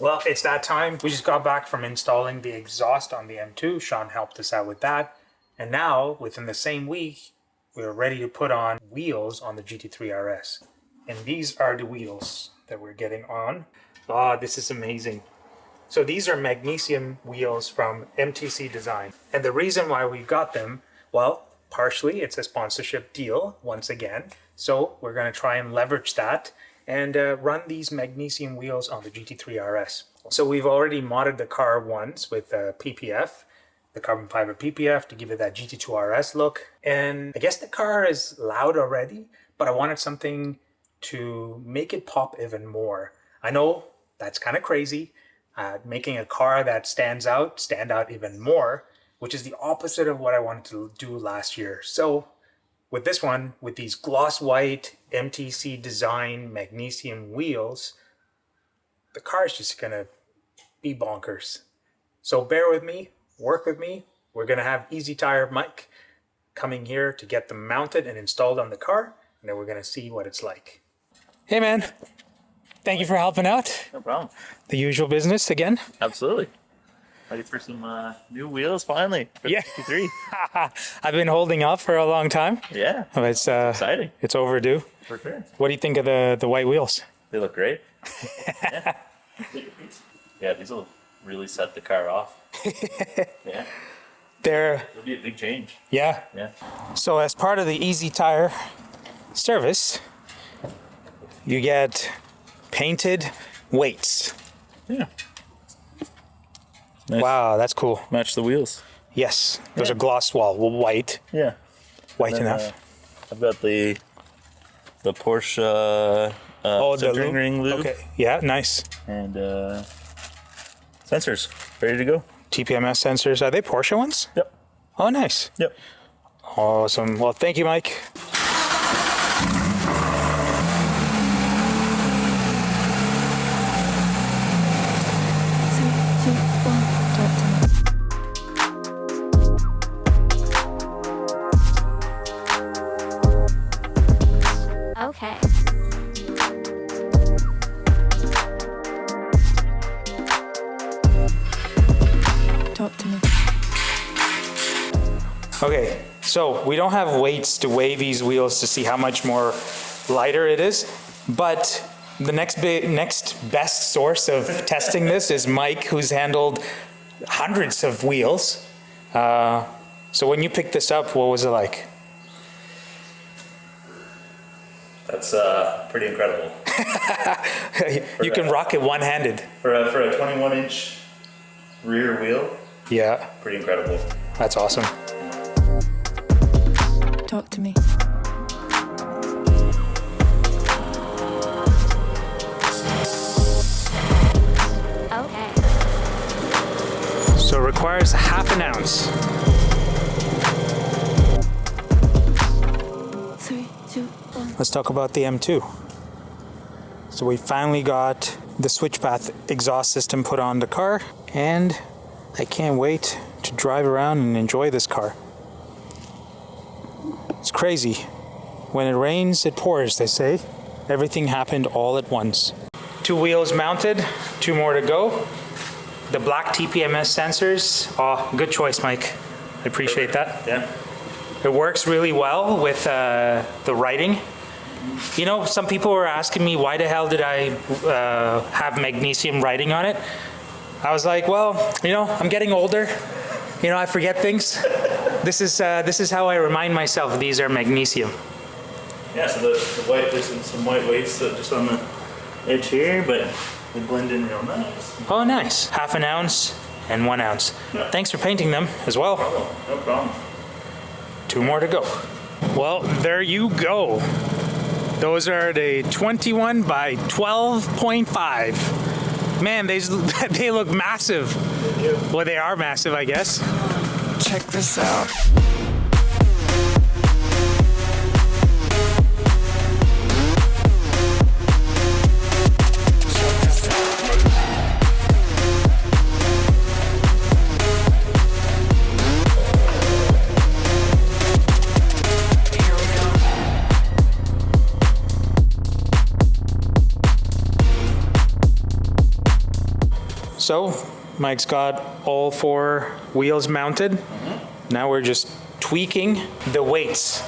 Well, it's that time. We just got back from installing the exhaust on the M2. Sean helped us out with that. And now, within the same week, we're ready to put on wheels on the GT3 RS. And these are the wheels that we're getting on. Ah, this is amazing. So these are Magnesium wheels from MTC Design. And the reason why we got them, well, partially it's a sponsorship deal once again. So we're going to try and leverage that and run these Magnesium wheels on the GT3 RS. So we've already modded the car once with PPF, the carbon fiber PPF, to give it that GT2 RS look. And I guess the car is loud already, but I wanted something to make it pop even more. I know that's kind of crazy, making a car that stand out even more, which is the opposite of what I wanted to do last year. So with this one, with these gloss white MTC Design Magnesium wheels, the car is just gonna be bonkers. So bear with me, work with me. We're gonna have Easy Tire Mike coming here to get them mounted and installed on the car, and then we're gonna see what it's like. Hey man, thank you for helping out. No problem. The usual business again. Absolutely. Ready for some new wheels finally for the GT3. I've been holding up for a long time. Yeah. It's exciting. It's overdue. For sure. What do you think of the white wheels? They look great. Yeah. Yeah, these will really set the car off. Yeah. It'll be a big change. Yeah. Yeah. So as part of the Easy Tire service, you get painted weights. Yeah. Nice. Wow, that's cool. Match the wheels. Yes, those are gloss wall, white. Yeah. White enough. I've got the Porsche the centering ring lube. Okay. Yeah, nice. And sensors ready to go. TPMS sensors. Are they Porsche ones? Yep. Oh, nice. Yep. Awesome. Well, thank you, Mike. Okay. Talk to me. Okay, so we don't have weights to weigh these wheels to see how much more lighter it is, but the next best source of testing this is Mike, who's handled hundreds of wheels. So when you picked this up, what was it like? That's pretty incredible. You can rock it one-handed. For a 21-inch rear wheel. Yeah. Pretty incredible. That's awesome. Talk to me. Okay. So it requires half an ounce. 3, 2, 1. Let's talk about the M2. So we finally got the switchpath exhaust system put on the car, and I can't wait to drive around and enjoy this car. It's crazy. When it rains, it pours, they say. Everything happened all at once. 2 wheels mounted, 2 more to go. The black TPMS sensors. Oh, good choice, Mike. I appreciate that. Yeah. It works really well with the writing. You know, some people were asking me, why the hell did I have Magnesium writing on it? I was like, well, you know, I'm getting older. You know, I forget things. This is how I remind myself these are Magnesium. Yeah, so the white, there's some white weights just on the edge here, but they blend in real nice. Oh, nice. Half an ounce and 1 ounce. Yeah. Thanks for painting them as well. Oh, no problem. 2 more to go. Well, there you go. Those are the 21 by 12.5. Man, they look massive. Well, they are massive, I guess. Check this out. So Mike's got all 4 wheels mounted. Now we're just tweaking the weights.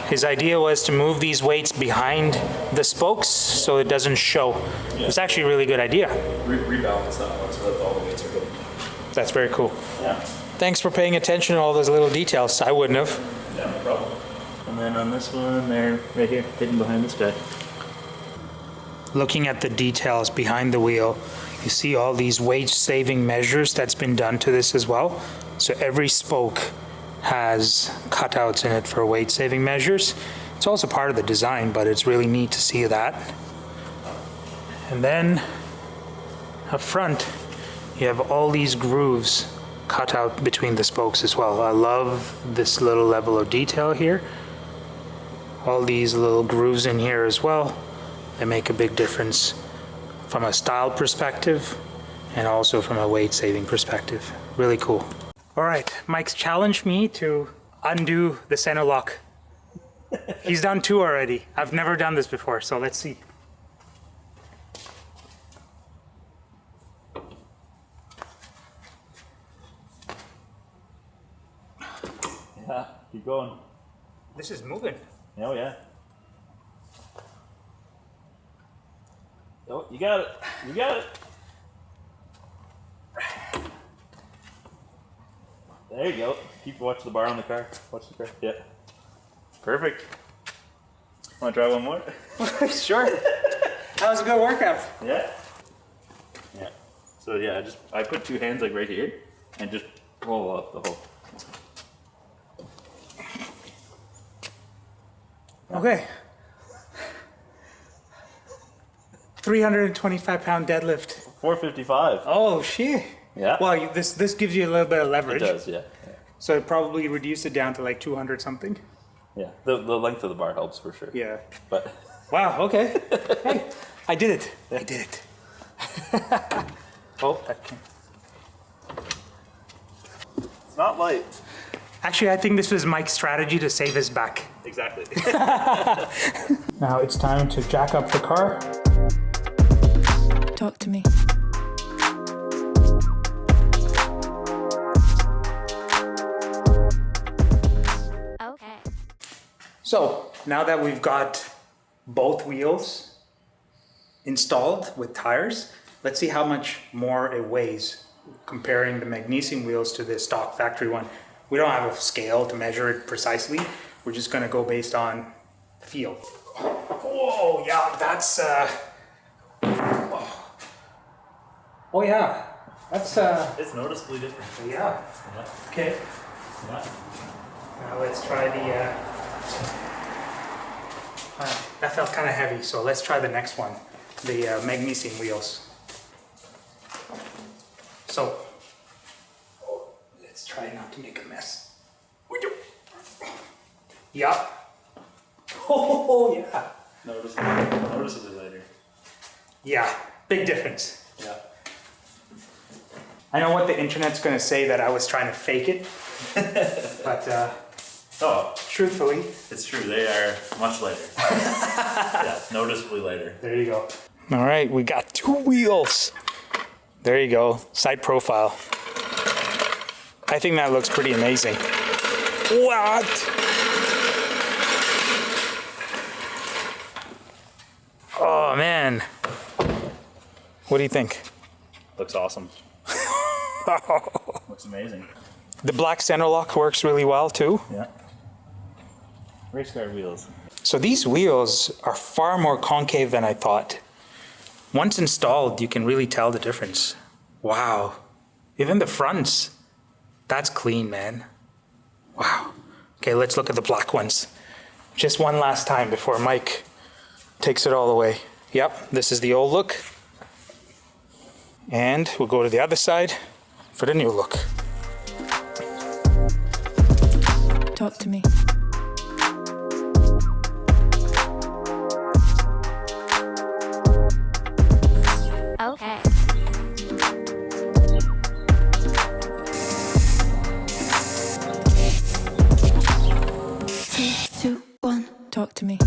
His idea was to move these weights behind the spokes so it doesn't show. It's actually a really good idea. Rebalance that one so that all the weights are good. That's very cool. Yeah. Thanks for paying attention to all those little details. I wouldn't have. Yeah, no problem. And then on this one, they're right here, hidden behind this guy. Looking at the details behind the wheel, you see all these weight-saving measures that's been done to this as well. So every spoke has cutouts in it for weight-saving measures. It's also part of the design, but it's really neat to see that. And then up front, you have all these grooves cut out between the spokes as well. I love this little level of detail here. All these little grooves in here as well. They make a big difference from a style perspective and also from a weight-saving perspective. Really cool. All right, Mike's challenged me to undo the center lock. He's done 2 already. I've never done this before, so let's see. Yeah, keep going. This is moving. Oh, yeah. Oh, you got it. You got it. There you go. Keep watching the bar on the car. Watch the car. Yeah. Perfect. Want to try one more? Sure. That was a good workout. Yeah. Yeah. So yeah, I put 2 hands like right here and just pull up the whole. Okay. 325-pound deadlift. 455. Oh, shit. Yeah. Well, this gives you a little bit of leverage. It does, yeah. So it probably reduced it down to like 200 something. Yeah. The length of the bar helps for sure. Yeah. But Wow, okay. Hey, I did it. I did it. Oh, that came. it's not light. Actually, I think this was Mike's strategy to save his back. Exactly. Now it's time to jack up the car. Talk to me. Okay. So now that we've got both wheels installed with tires, let's see how much more it weighs comparing the magnesium wheels to the stock factory one. We don't have a scale to measure it precisely. We're just gonna go based on feel. Whoa, yeah, that's oh yeah, that's It's noticeably different. yeah. Okay. Yeah. Now let's try the that felt kind of heavy, so let's try the next one, the magnesium wheels. So let's try not to make a mess. Yeah. Oh yeah. Noticeably later. Yeah, big difference. Yeah. I know what the internet's gonna say, that I was trying to fake it, but Oh, truthfully, it's true. They are much lighter. Yeah, noticeably lighter. there you go. All right, we got 2 wheels. There you go, side profile. I think that looks pretty amazing. What? Oh man. What do you think? Looks awesome. Looks amazing. The black center lock works really well too. Yeah. Race car wheels. So these wheels are far more concave than I thought. Once installed, you can really tell the difference. Wow. Even the fronts, that's clean, man. Wow. Okay, let's look at the black ones. Just one last time before Mike takes it all away. Yep, this is the old look. And we'll go to the other side for the new look. Talk to me. Okay. Three, two, one. Talk to me.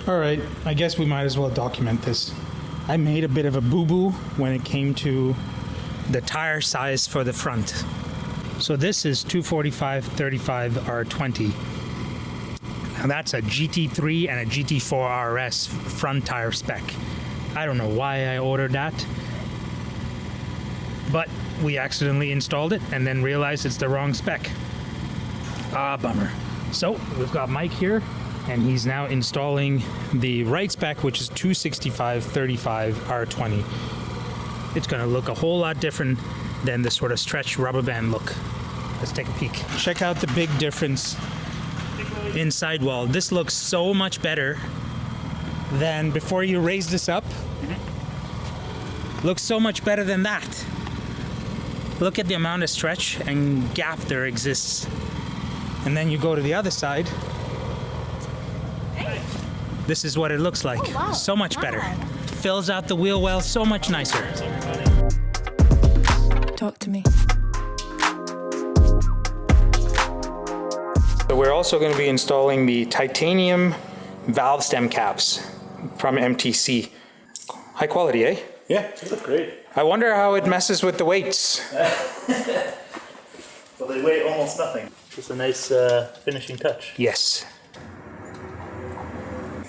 All right, I guess we might as well document this. I made a bit of a boo-boo when it came to the tire size for the front. So this is 245/35 R20. And that's a GT3 and a GT4 RS front tire spec. I don't know why I ordered that, but we accidentally installed it and then realized it's the wrong spec. Ah, bummer. So we've got Mike here, and he's now installing the right spec, which is 265/35 R20. It's gonna look a whole lot different than the sort of stretch rubber band look. Let's take a peek. Check out the big difference in sidewall. This looks so much better than before you raise this up. Looks so much better than that. Look at the amount of stretch and gap there exists. And then you go to the other side. This is what it looks like. Oh, wow. So much better. Fills out the wheel well so much nicer. Talk to me. So we're also going to be installing the titanium valve stem caps from MTC. High quality, eh? Yeah, they look great. I wonder how it messes with the weights. Well, they weigh almost nothing. Just a nice finishing touch. Yes.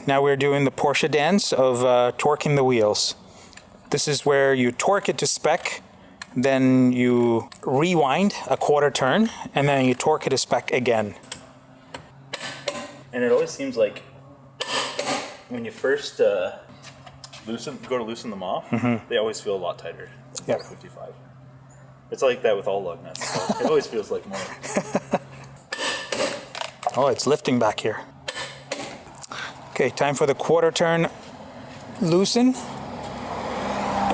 Now we're doing the Porsche dance of torquing the wheels. This is where you torque it to spec, then you rewind a quarter turn, and then you torque it to spec again. And it always seems like when you first go to loosen them off, they always feel a lot tighter. Yeah. 55. It's like that with all lug nuts. So it always feels like more. Oh, it's lifting back here. Okay, time for the quarter turn loosen.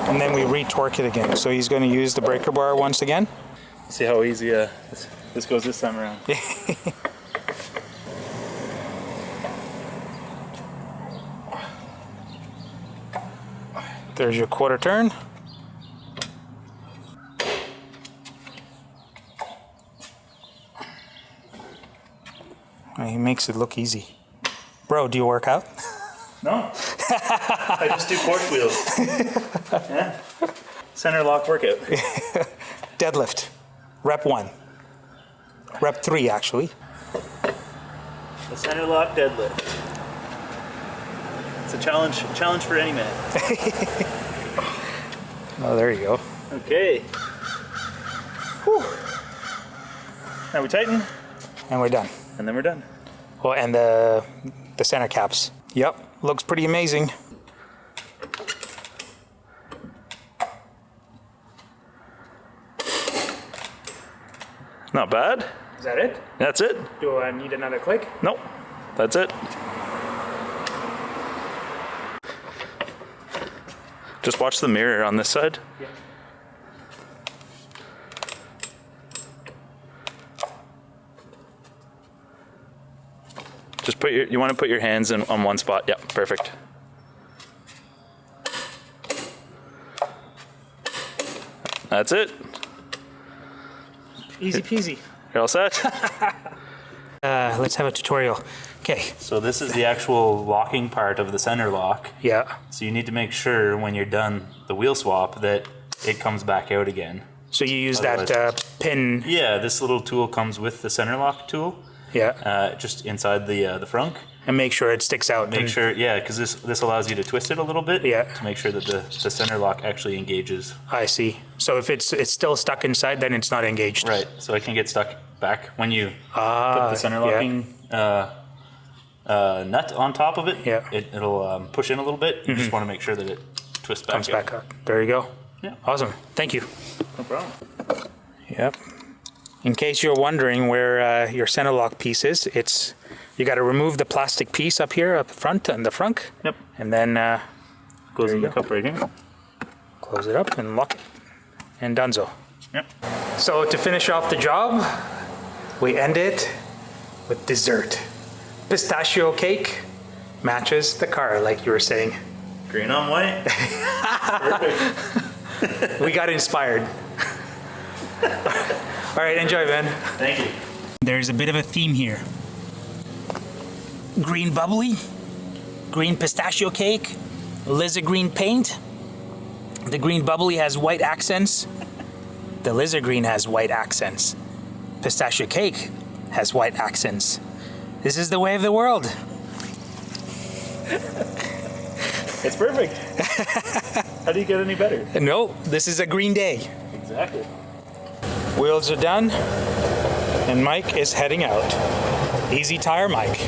And then we re-torque it again. So he's going to use the breaker bar once again. See how easy this goes this time around. There's your quarter turn. He makes it look easy. Bro, do you work out? No. I just do Porsche wheels. Yeah. Center lock workout. Deadlift. Rep 1. Rep 3, actually. The center lock deadlift. It's a challenge for any man. Oh, there you go. Okay. Whew. Now we tighten. And we're done. And then we're done. Oh, and the center caps. Yep, looks pretty amazing. Not bad. Is that it? That's it. Do I need another click? Nope. That's it. Just watch the mirror on this side. Yeah. Just you want to put your hands on one spot. Yep, perfect. That's it. Easy peasy. You're all set. Let's have a tutorial. Okay. So this is the actual locking part of the center lock. Yeah. So you need to make sure when you're done the wheel swap that it comes back out again. So you use that pin. Yeah, this little tool comes with the center lock tool. Yeah. Just inside the frunk. And make sure it sticks out. Make sure, yeah, because this allows you to twist it a little bit. Yeah. To make sure that the center lock actually engages. I see. So if it's still stuck inside, then it's not engaged. Right. So it can get stuck back when you put the center locking nut on top of it. Yeah. It'll push in a little bit. You just want to make sure that it twists back. Comes back up. There you go. Yeah. Awesome. Thank you. No problem. Yep. In case you're wondering where your center lock piece is, you got to remove the plastic piece up here, up front and the frunk. Yep. And then Goes in the cup right here. close it up and lock it. And donezo. Yep. So to finish off the job, we end it with dessert. Pistachio cake matches the car, like you were saying. Green on white. Perfect. We got inspired. All right, enjoy, man. Thank you. There's a bit of a theme here. Green bubbly, green pistachio cake, lizard green paint. The green bubbly has white accents. The lizard green has white accents. Pistachio cake has white accents. This is the way of the world. It's perfect. How do you get any better? No, this is a green day. Exactly. Wheels are done, and Mike is heading out. Easy tire, Mike.